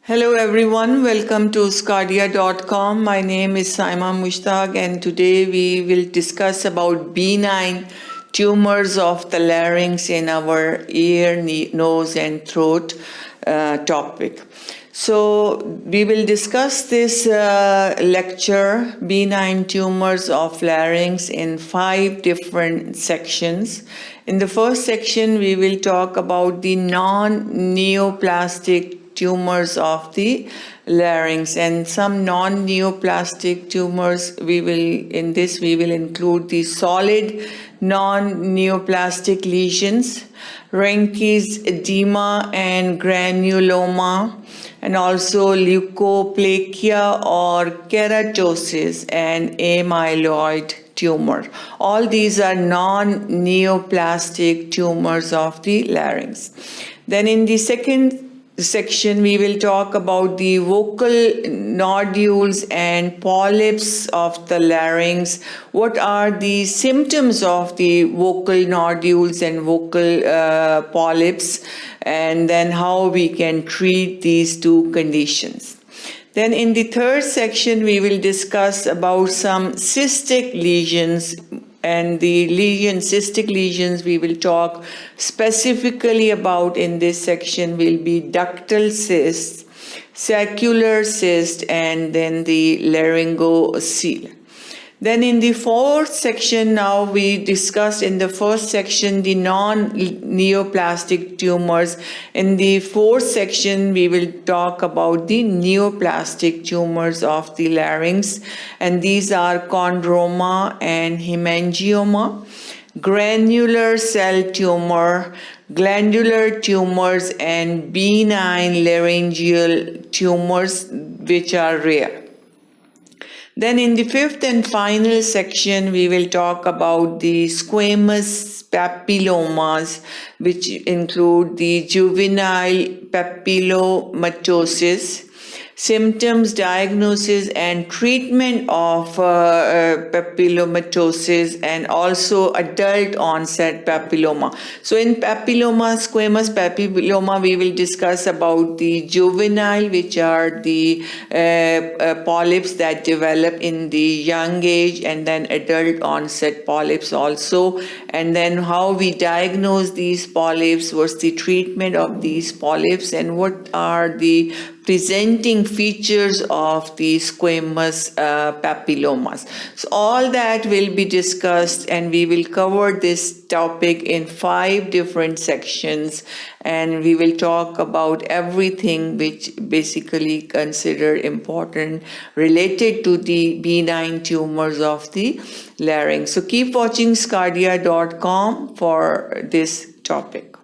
Hello everyone, welcome to Scardia.com. My name is Saima Mushtaq and today we will discuss about benign tumors of the larynx in our ear, nose and throat topic. So we will discuss this lecture, benign tumors of larynx, in 5 different sections. In the first section, we will talk about the non-neoplastic tumors of the larynx, and some non-neoplastic tumors we will include the solid non-neoplastic lesions, Reinke's edema and granuloma, and also leukoplakia or keratosis and amyloid tumor. All these are non-neoplastic tumors of the larynx. Then in the second section, we will talk about the vocal nodules and polyps of the larynx. What are the symptoms of the vocal nodules and vocal polyps, and then how we can treat these two conditions. Then in the third section, we will discuss about some cystic lesions, and the cystic lesions we will talk specifically about in this section will be ductal cysts, saccular cyst, and then the laryngocele. Then in the fourth section, now we discussed in the first section the non-neoplastic tumors. In the fourth section, we will talk about the neoplastic tumors of the larynx, and these are chondroma and hemangioma, granular cell tumor, glandular tumors, and benign laryngeal tumors, which are rare. Then in the fifth and final section, we will talk about the squamous papillomas, which include the juvenile papillomatosis, symptoms, diagnosis, and treatment of papillomatosis, and also adult onset papilloma. So in papilloma, squamous papilloma, we will discuss about the juvenile, which are the polyps that develop in the young age, and then adult onset polyps also, and then how we diagnose these polyps, what's the treatment of these polyps, and what are the presenting features of the squamous papillomas. So all that will be discussed, and we will cover this topic in 5 different sections, and we will talk about everything which basically considered important related to the benign tumors of the larynx. So keep watching Scardia.com for this topic.